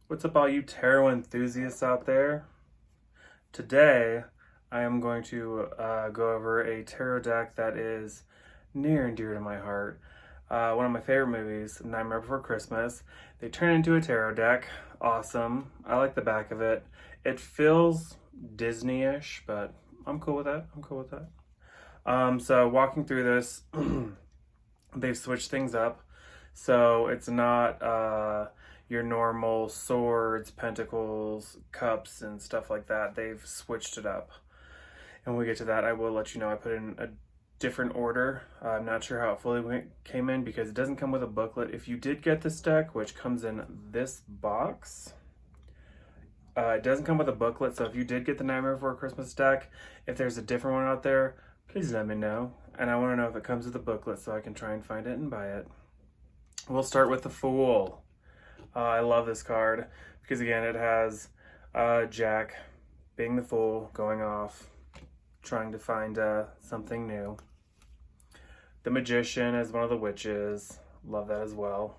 What's up, all you tarot enthusiasts out there? Today, I am going to go over a tarot deck that is near and dear to my heart. One of my favorite movies, Nightmare Before Christmas. They turn into a tarot deck. Awesome. I like the back of it. It feels Disney-ish, but I'm cool with that. So walking through this, they've switched things up. So it's not your normal swords, pentacles, cups, and stuff like that. They've switched it up. And when we get to that, I will let you know I put in a different order. I'm not sure how it fully came in because it doesn't come with a booklet. If you did get this deck, which comes in this box, it doesn't come with a booklet. So if you did get the Nightmare Before Christmas deck, if there's a different one out there, please let me know. And I want to know if it comes with a booklet so I can try and find it and buy it. We'll start with the Fool. I love this card because, again, it has Jack being the fool, going off, trying to find something new. The Magician is one of the witches. Love that as well.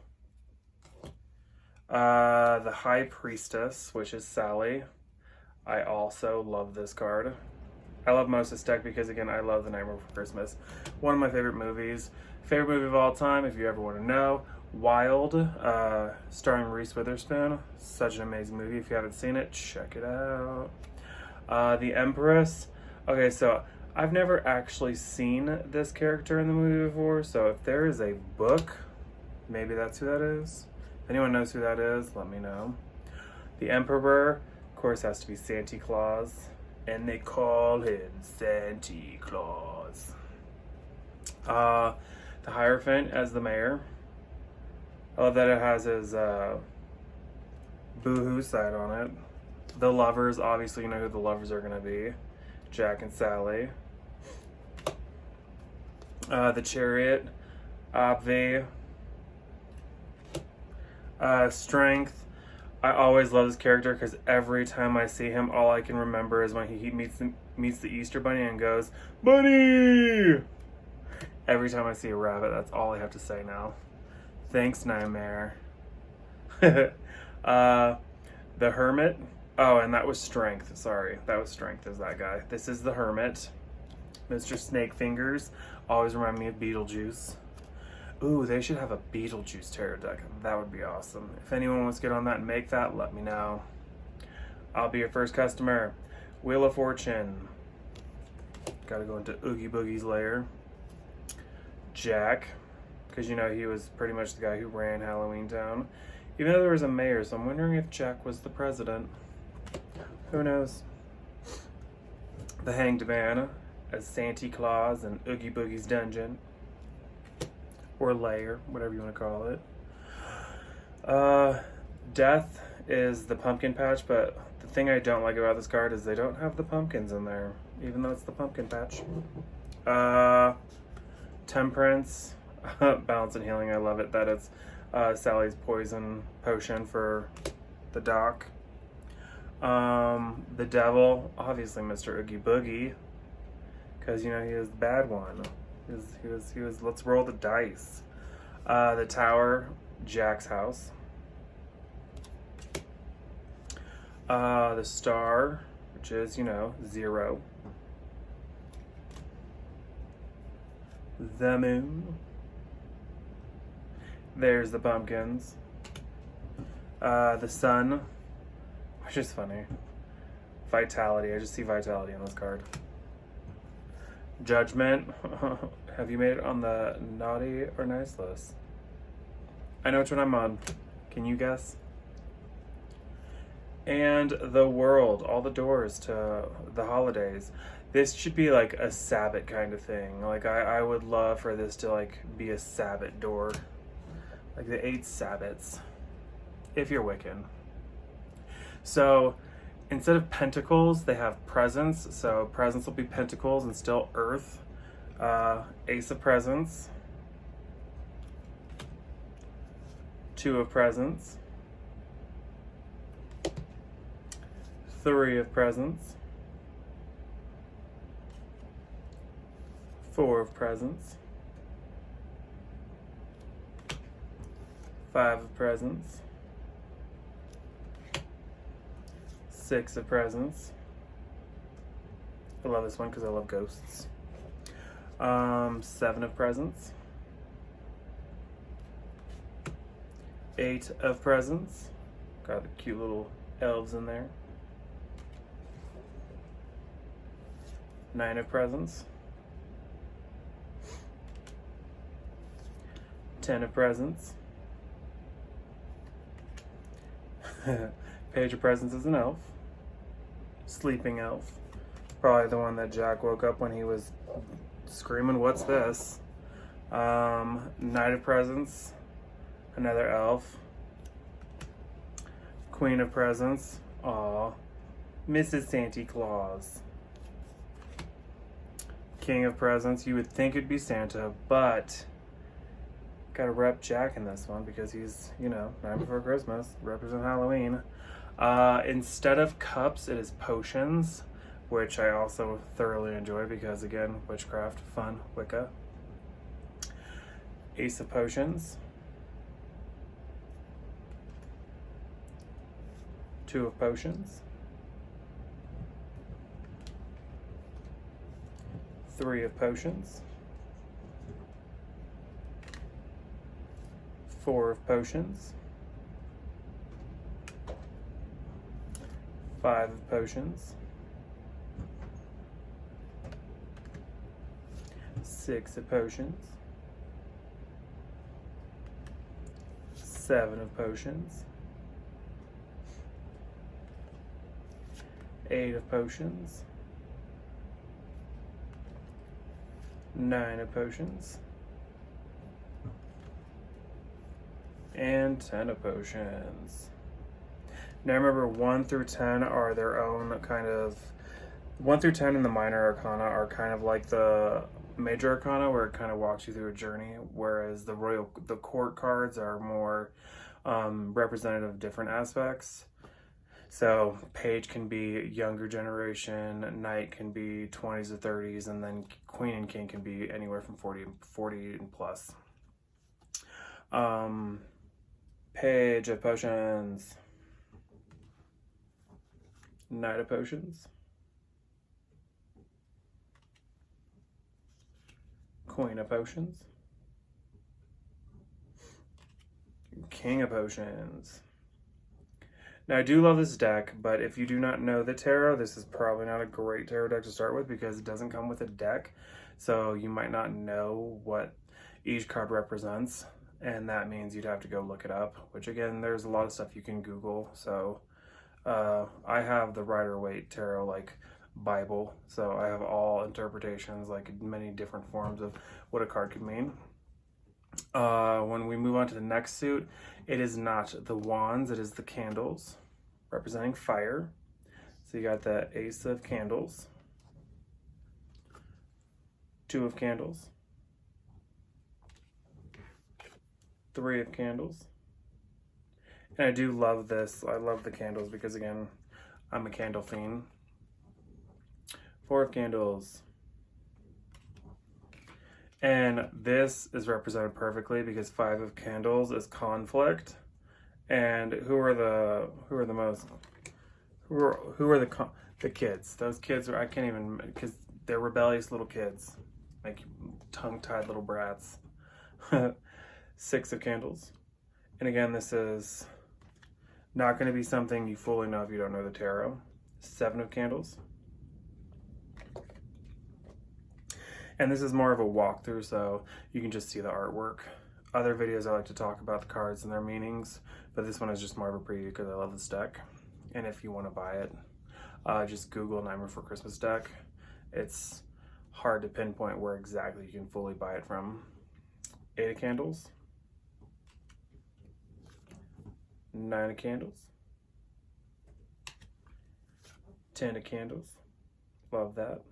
The High Priestess, which is Sally. I also love this card. I love most of this deck because, again, I love The Nightmare Before Christmas. One of my favorite movies. Favorite movie of all time, if you ever want to know. Wild, starring Reese Witherspoon. Such an amazing movie. If you haven't seen it, check it out. The Empress. Okay, so I've never actually seen this character in the movie before, so if there is a book, maybe that's who that is. If anyone knows who that is, let me know. The Emperor, of course, has to be Santa Claus, and they call him Santa Claus. The Hierophant as the mayor. I love that it has his boohoo side on it. The lovers, obviously you know who the lovers are going to be. Jack and Sally. The Chariot. Obvi. Strength. I always love this character because every time I see him, all I can remember is when he meets the Easter Bunny and goes, "Bunny!" Every time I see a rabbit, that's all I have to say now. Thanks, Nightmare. The Hermit. Oh, and that was Strength. Sorry, that was Strength is that guy. This is the Hermit. Mr. Snake Fingers. Always remind me of Beetlejuice. Ooh, they should have a Beetlejuice tarot deck. That would be awesome. If anyone wants to get on that and make that, let me know. I'll be your first customer. Wheel of Fortune. Gotta go into Oogie Boogie's lair. Jack. Because, you know, he was pretty much the guy who ran Halloween Town. Even though there was a mayor, so I'm wondering if Jack was the president. Who knows? The Hanged Man as Santa Claus in Oogie Boogie's dungeon. Or lair, whatever you want to call it. Death is the pumpkin patch, but the thing I don't like about this card is they don't have the pumpkins in there, even though it's the pumpkin patch. Temperance. Balance and Healing, I love it that it's Sally's poison potion for the doc. The Devil, obviously Mr. Oogie Boogie, because, you know, he was the bad one. He was let's roll the dice. The Tower, Jack's house. The Star, which is, you know, 0. The Moon. There's the pumpkins. The Sun, which is funny. Vitality. I just see Vitality on this card. Judgment. Have you made it on the naughty or nice list? I know which one I'm on. Can you guess? And the World. All the doors to the holidays. This should be like a Sabbath kind of thing. Like I would love for this to like be a Sabbath door. Like the 8 Sabbats, if you're Wiccan. So instead of pentacles, they have presents. So presents will be pentacles and still earth. Ace of presents. 2 of presents. 3 of presents. 4 of presents. 5 of presents. 6 of presents. I love this one because I love ghosts. 7 of presents. 8 of presents. Got the cute little elves in there. 9 of presents. 10 of presents. Page of presents is an elf. Sleeping elf. Probably the one that Jack woke up when he was screaming, "What's this?" Knight of presents. Another elf. Queen of presents. Aw. Mrs. Santa Claus. King of presents. You would think it'd be Santa, but gotta rep Jack in this one because he's, Night Before Christmas, represent Halloween. Instead of cups, it is potions, which I also thoroughly enjoy because, again, witchcraft, fun, Wicca. Ace of potions. 2 of potions. 3 of potions. 4 of potions. 5 of potions. 6 of potions. 7 of potions. 8 of potions. 9 of potions. And 10 of potions. Now remember, 1 through 10 are their own kind of... 1 through 10 in the minor arcana are kind of like the major arcana, where it kind of walks you through a journey, whereas the court cards are more representative of different aspects. So page can be younger generation, knight can be 20s to 30s, and then queen and king can be anywhere from 40 and plus. Page of potions. Knight of potions. Queen of potions. King of potions. Now, I do love this deck, but if you do not know the tarot, this is probably not a great tarot deck to start with because it doesn't come with a deck. So you might not know what each card represents, and that means you'd have to go look it up, which again, there's a lot of stuff you can Google. So I have the Rider-Waite Tarot, like Bible, so I have all interpretations, like many different forms of what a card could mean. When we move on to the next suit, it is not the wands, it is the candles, representing fire. So you got the Ace of Candles, 2 of Candles, 3 of Candles. And I do love this. I love the candles because, again, I'm a candle fiend. 4 of Candles. And this is represented perfectly because 5 of Candles is conflict. And who are the kids? Those kids are, I can't even, because they're rebellious little kids, like tongue-tied little brats. 6 of Candles. And again, this is not going to be something you fully know if you don't know the tarot. 7 of Candles. And this is more of a walkthrough, so you can just see the artwork. Other videos I like to talk about the cards and their meanings, but this one is just more of a preview because I love this deck. And if you want to buy it, just Google Nightmare Before Christmas deck. It's hard to pinpoint where exactly you can fully buy it from. 8 of Candles. 9 of Candles. 10 of Candles. Love that.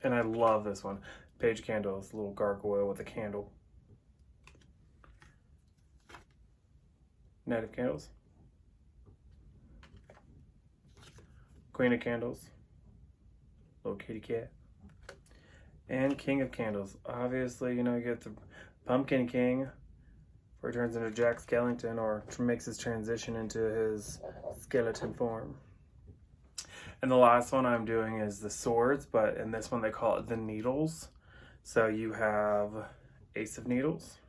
And I love this one. Page of Candles, a little gargoyle with a candle. Knight of Candles. Queen of Candles. Little kitty cat. And King of Candles. Obviously, you get the Pumpkin King where he turns into Jack Skellington, or makes his transition into his skeleton form. And the last one I'm doing is the swords, but in this one they call it the needles. So you have Ace of Needles,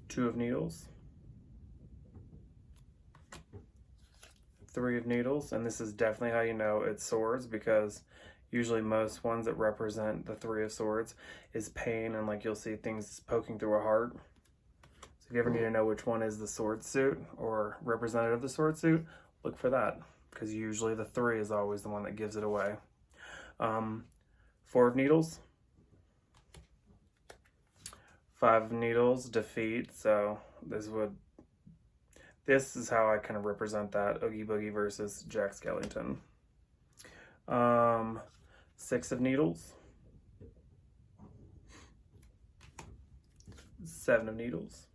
Two of Needles, Three of Needles, and this is definitely how you know it's swords, because usually most ones that represent the Three of Swords is pain, and like you'll see things poking through a heart. So if you ever need to know which one is the sword suit or representative of the sword suit, look for that, because usually the 3 is always the one that gives it away. 4 of Needles, 5 of Needles, defeat. So this is how I kind of represent that Oogie Boogie versus Jack Skellington. 6 of Needles, 7 of Needles,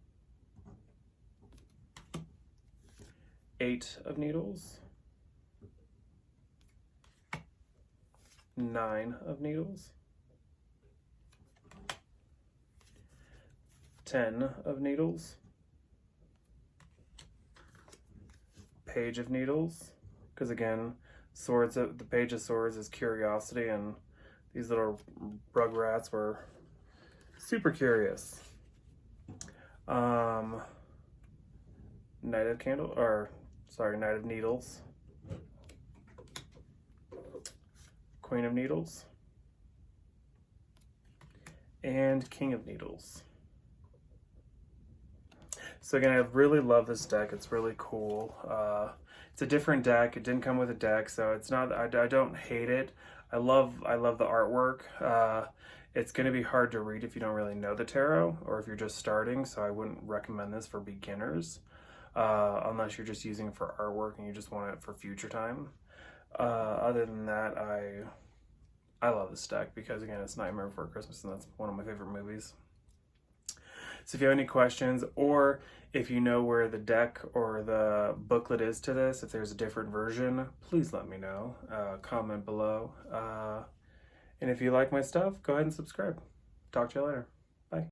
8 of Needles, 9 of Needles, 10 of Needles, Page of Needles, because again, swords, the Page of Swords is curiosity, and these little rugrats were super curious. Knight of Needles, Queen of Needles, and King of Needles. So again, I really love this deck. It's really cool. It's a different deck. It didn't come with a deck, so it's not. I don't hate it. I love the artwork. It's going to be hard to read if you don't really know the tarot, or if you're just starting. So I wouldn't recommend this for beginners, unless you're just using it for artwork and you just want it for future time. Other than that, I love this deck because again, it's Nightmare Before Christmas, and that's one of my favorite movies. So if you have any questions, or if you know where the deck or the booklet is to this, if there's a different version, please let me know. Comment below. And if you like my stuff, go ahead and subscribe. Talk to you later.